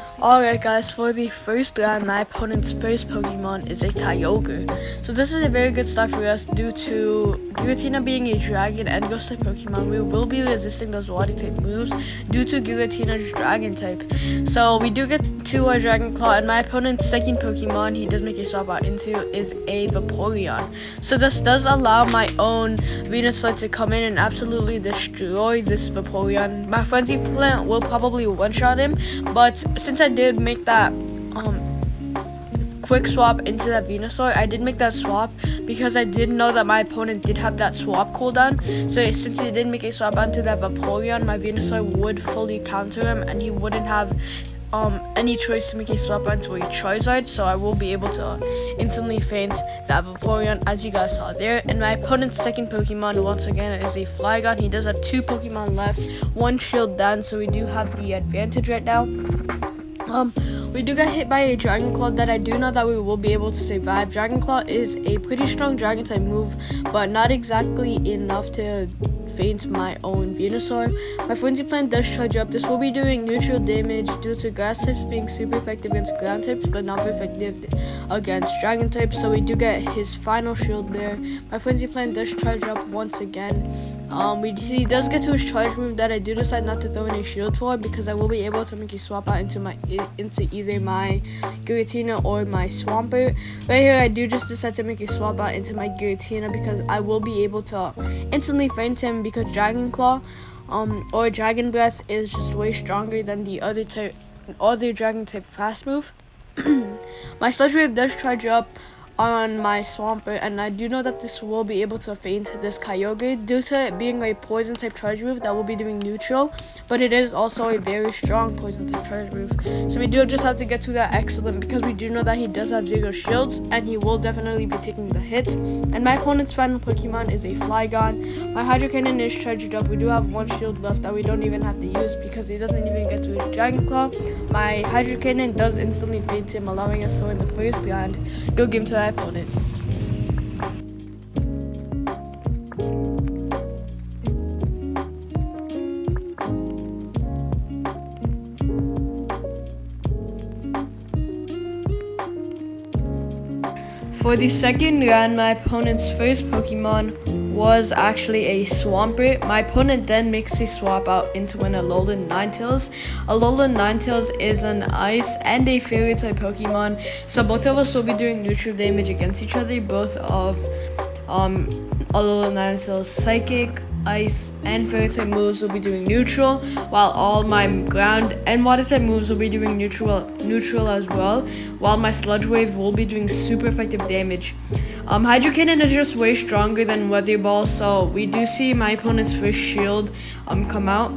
Alright guys, for the first round, my opponent's first Pokemon is a Kyogre. So this is a very good start for us due to Giratina being a dragon and ghost type Pokemon. We will be resisting those water type moves due to Giratina's dragon type. So we do get to our Dragon Claw, and my opponent's second Pokemon he does make a swap out into is a Vaporeon. So this does allow my own Venusaur to come in and absolutely destroy this Vaporeon. My Frenzy Plant will probably one-shot him, but since I did make that quick swap into that Venusaur, I did make that swap because I did know that my opponent did have that swap cooldown. So since he did make a swap onto that Vaporeon, my Venusaur would fully counter him and he wouldn't have any choice to make a swap onto a Charizard, so I will be able to instantly feint that Vaporeon as you guys saw there. And my opponent's second Pokemon once again is a Flygon. He does have two Pokemon left, one shield down, so we do have the advantage right now. We do get hit by a Dragon Claw that I do know that we will be able to survive. Dragon Claw is a pretty strong Dragon type move, but not exactly enough to feint my own Venusaur. My Frenzy Plant does charge up. This will be doing neutral damage due to grass types being super effective against ground types, but not very effective against dragon types. So we do get his final shield there. My Frenzy Plant does charge up once again. He does get to his charge move that I do decide not to throw in a shield for because I will be able to make a swap out into either my Giratina or my Swampert. Right here I do just decide to make a swap out into my Giratina because I will be able to instantly feint him because Dragon Claw or Dragon Breath is just way stronger than the other dragon type fast move. My Sludge Wave does charge up on my Swampert, and I do know that this will be able to feint this Kyogre due to it being a poison type charge move that will be doing neutral, but it is also a very strong poison type charge move. So we do just have to get to that excellent because we do know that he does have 0 shields and he will definitely be taking the hit. And my opponent's final Pokemon is a Flygon. My Hydro Cannon is charged up. We do have 1 shield left that we don't even have to use because he doesn't even get to his Dragon Claw. My Hydro Cannon does instantly feint him, allowing us to in the first round go game to our opponent. For the second round, my opponent's first Pokemon was actually a Swampert. My opponent then makes a swap out into an Alolan Ninetales. Alolan Ninetales is an ice and a fairy type Pokemon, so both of us will be doing neutral damage against each other. Both of Alolan Ninetales psychic, ice, and fairy type moves will be doing neutral, while all my ground and water type moves will be doing neutral as well, while my Sludge Wave will be doing super effective damage. Hydro Cannon is just way stronger than Weather Ball, so we do see my opponent's first shield come out.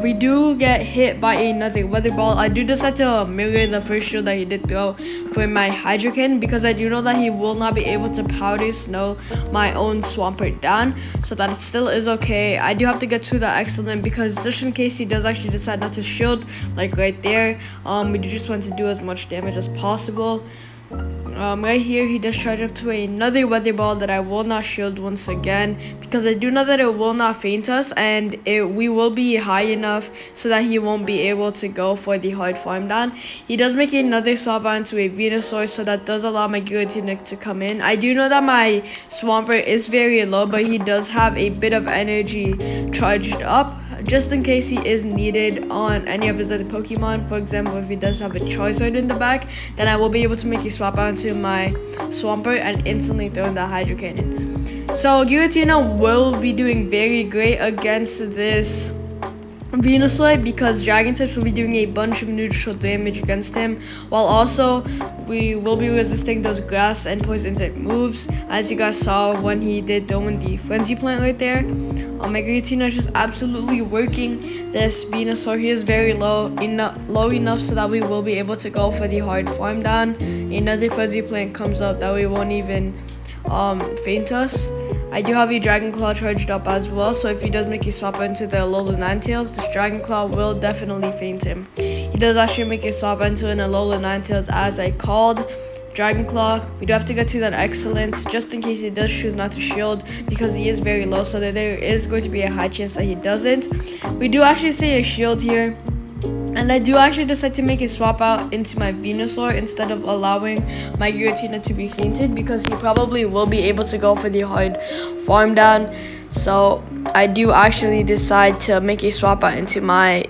We do get hit by another Weather Ball. I do decide to mirror the first shield that he did throw for my Hydro Cannon because I do know that he will not be able to Powder Snow my own Swampert down, so that it still is okay. I do have to get to that excellent because just in case he does actually decide not to shield, like right there, we do just want to do as much damage as possible. Right here he does charge up to another Weather Ball that I will not shield once again because I do know that it will not feint us, and we will be high enough so that he won't be able to go for the hard farm down. He does make another swap onto a Venusaur, so that does allow my Giratina to come in. I do know that my Swampert is very low, but he does have a bit of energy charged up just in case he is needed on any of his other Pokemon. For example, if he does have a Charizard in the back, then I will be able to make a swap out to my Swampert and instantly throw in the Hydro Cannon. So Giratina will be doing very great against this Venusaur because Dragon types will be doing a bunch of neutral damage against him, while also we will be resisting those grass and poison type moves, as you guys saw when he did throw in the Frenzy Plant right there. My Giratina is just absolutely working this Venusaur. He is very low enough so that we will be able to go for the hard farm down. Another Frenzy Plant comes up that we won't even feint us. I do have a Dragon Claw charged up as well, so if he does make a swap into the Alolan Ninetales, this Dragon Claw will definitely feint him. He does actually make a swap into an Alolan Ninetales as I called. Dragon Claw, we do have to get to that excellence just in case he does choose not to shield because he is very low, so that there is going to be a high chance that he doesn't. We do actually see a shield here And I do actually decide to make a swap out into my Venusaur instead of allowing my Giratina to be fainted, because he probably will be able to go for the hard farm down. So I do actually decide to make a swap out into my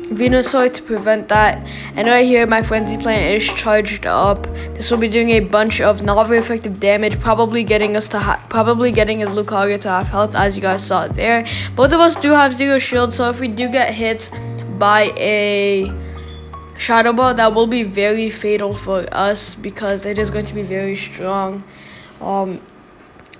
Venusaur to prevent that. And right here my Frenzy Plant is charged up. This will be doing a bunch of not very effective damage, probably getting us to probably getting his Lucario to half health, as you guys saw it there. Both of us do have 0 shield, so if we do get hit by a Shadow Ball, that will be very fatal for us because it is going to be very strong.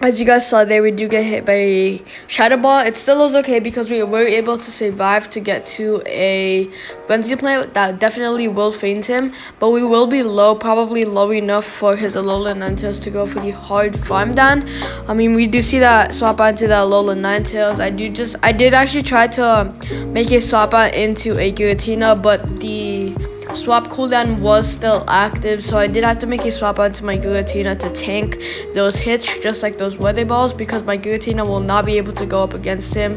As you guys saw there, we do get hit by a Shadow Ball. It still is okay because we were able to survive to get to a Frenzy Plant that definitely will faint him, but we will be low, probably low enough for his Alolan Ninetales to go for the hard farm down. I mean, we do see that swap out into the Alolan Ninetales. I did actually try to make a swap out into a Giratina, but the swap cooldown was still active, so I did have to make a swap onto my Giratina to tank those hits, just like those weather balls, because my Giratina will not be able to go up against him.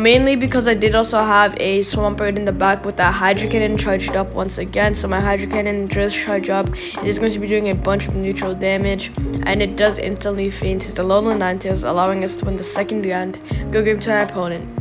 Mainly because I did also have a Swampert in the back with that Hydro Cannon charged up once again, so my Hydro Cannon does charge up. It is going to be doing a bunch of neutral damage, and it does instantly faint his Alolan Ninetales, allowing us to win the second round. Good game to our opponent.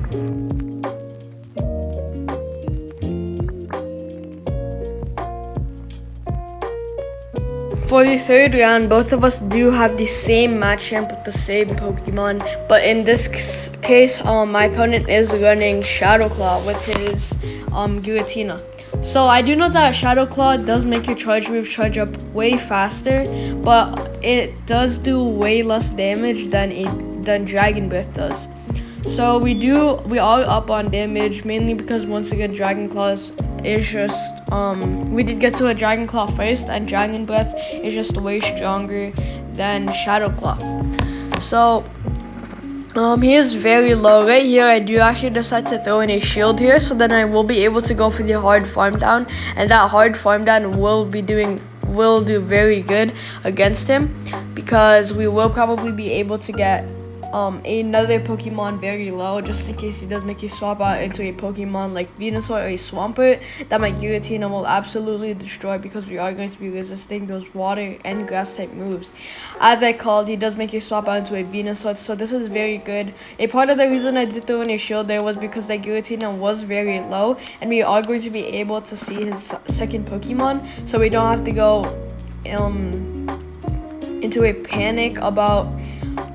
For the third round, both of us do have the same Machamp with the same Pokemon, but in this case, my opponent is running Shadow Claw with his Giratina. So I do know that Shadow Claw does make your charge move charge up way faster, but it does do way less damage than Dragon Breath does. So we are up on damage, mainly because once again Dragon Claws is just we did get to a Dragon Claw first, and Dragon Breath is just way stronger than Shadow Claw. So he is very low. Right here I do actually decide to throw in a shield here, so then I will be able to go for the hard farm down, and that hard farm down will do very good against him, because we will probably be able to get another Pokemon very low, just in case he does make a swap out into a Pokemon like Venusaur or a Swampert that my Giratina will absolutely destroy, because we are going to be resisting those water and grass type moves. As I called, he does make a swap out into a Venusaur, so this is very good. A part of the reason I did throw in a shield there was because the Giratina was very low, and we are going to be able to see his second Pokemon, so we don't have to go into a panic about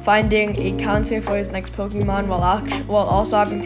finding a counter for his next Pokemon while also having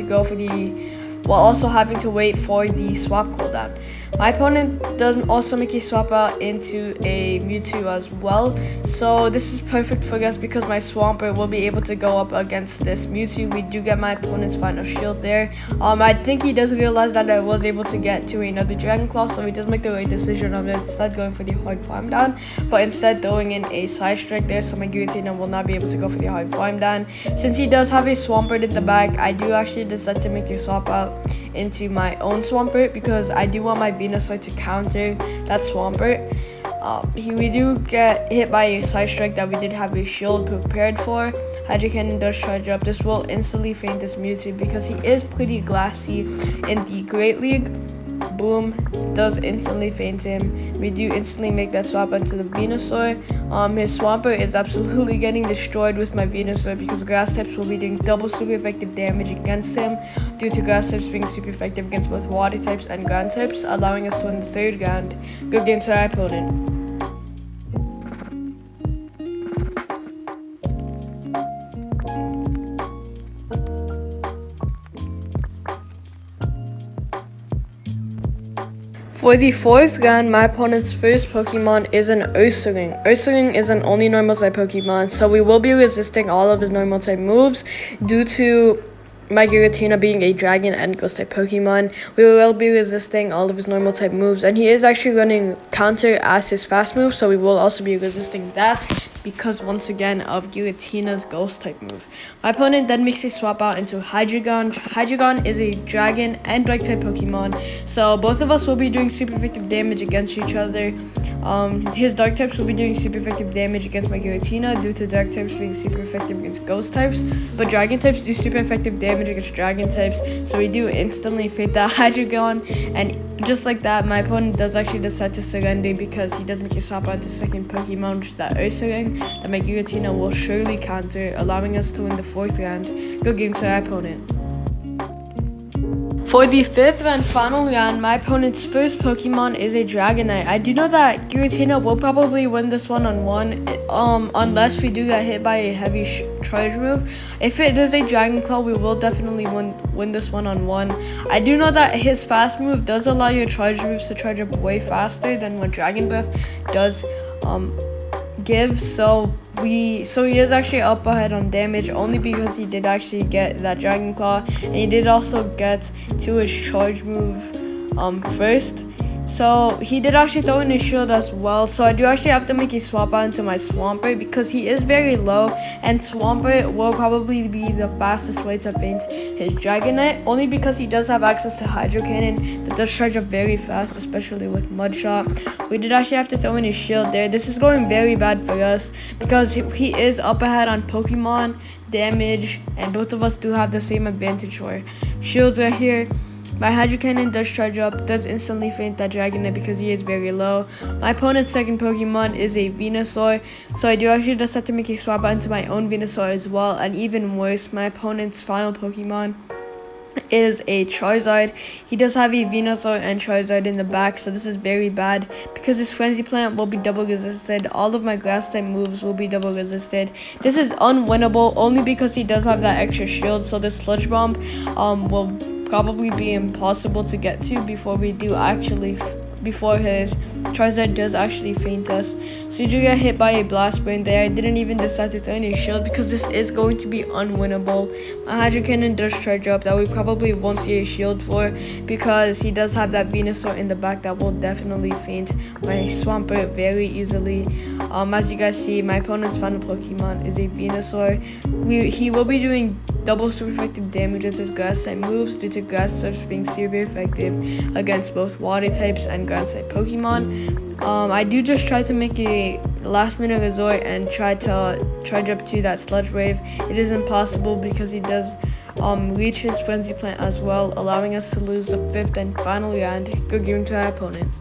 to wait for the swap cooldown. My opponent does also make a swap out into a Mewtwo as well, so this is perfect for us because my Swampert will be able to go up against this Mewtwo. We do get my opponent's final shield there. I think he does realize that I was able to get to another Dragon Claw, so he does make the right decision of instead going for the hard farm down, but instead throwing in a Side Strike there, so my Giratina will not be able to go for the hard farm down. Since he does have a Swampert in the back, I do actually decide to make a swap out into my own Swampert, because I do want my Venusaur to counter that Swampert. We do get hit by a Side Strike that we did have a shield prepared for. Hydro Cannon does charge up. This will instantly faint this Mewtwo because he is pretty glassy in the Great League. Boom, does instantly faint him. We do instantly make that swap onto the Venusaur. His Swampert is absolutely getting destroyed with my Venusaur because grass types will be doing double super effective damage against him, due to grass types being super effective against both water types and ground types, allowing us to win the third round. Good game to our opponent. For the fourth round, my opponent's first Pokemon is an Ursaring. Ursaring is an only normal type Pokemon, so we will be resisting all of his normal type moves due to my Giratina being a dragon and ghost type Pokemon. We will be resisting all of his normal type moves, and he is actually running counter as his fast move, so we will also be resisting that because once again of Giratina's ghost type move. My opponent then makes a swap out into Hydreigon. Hydreigon is a dragon and dark type Pokemon, so both of us will be doing super effective damage against each other. His dark types will be doing super effective damage against my Giratina due to dark types being super effective against ghost types, but dragon types do super effective damage against dragon types, so we do instantly fade that Hydreigon, and just like that, my opponent does actually decide to surrender because he does make a swap out the second Pokemon, which is that Ursaring, that my Giratina will surely counter, allowing us to win the 4th round. Good game to our opponent. For the 5th and final round, my opponent's first Pokemon is a Dragonite. I do know that Giratina will probably win this one-on-one, unless we do get hit by a heavy charge move. If it is a Dragon Claw, we will definitely win this one-on-one. I do know that his fast move does allow your charge moves to charge up way faster than what Dragon Breath does give, so he is actually up ahead on damage only because he did actually get that Dragon Claw, and he did also get to his charge move first. So he did actually throw in his shield as well, so I do actually have to make a swap out into my Swampert because he is very low, and Swampert will probably be the fastest way to feint his Dragonite, only because he does have access to Hydro Cannon that does charge up very fast, especially with Mud Shot. We did actually have to throw in his shield there. This is going very bad for us because he is up ahead on Pokemon damage, and both of us do have the same advantage for shields right here. My Hydro Cannon does charge up, does instantly feint that Dragonite because he is very low. My opponent's second Pokemon is a Venusaur, so I do actually just have to make a swap out into my own Venusaur as well. And even worse, my opponent's final Pokemon is a Charizard. He does have a Venusaur and Charizard in the back, so this is very bad because his Frenzy Plant will be double resisted. All of my grass type moves will be double resisted. This is unwinnable only because he does have that extra shield, so the Sludge Bomb will probably be impossible to get to before his Charizard does actually feint us. So you do get hit by a Blast Burn there. I didn't even decide to throw in a shield because this is going to be unwinnable. My Hydro Cannon does charge up that we probably won't see a shield for because he does have that Venusaur in the back that will definitely feint my Swampert very easily. As you guys see, my opponent's final Pokemon is a Venusaur. He will be doing double super effective damage with his grass type moves due to grass types being super effective against both water types and ground type Pokemon. I do just try to make a last minute resort and try to charge up to that Sludge Wave. It is impossible because he does reach his Frenzy Plant as well, allowing us to lose the 5th and final round. Good game to our opponent.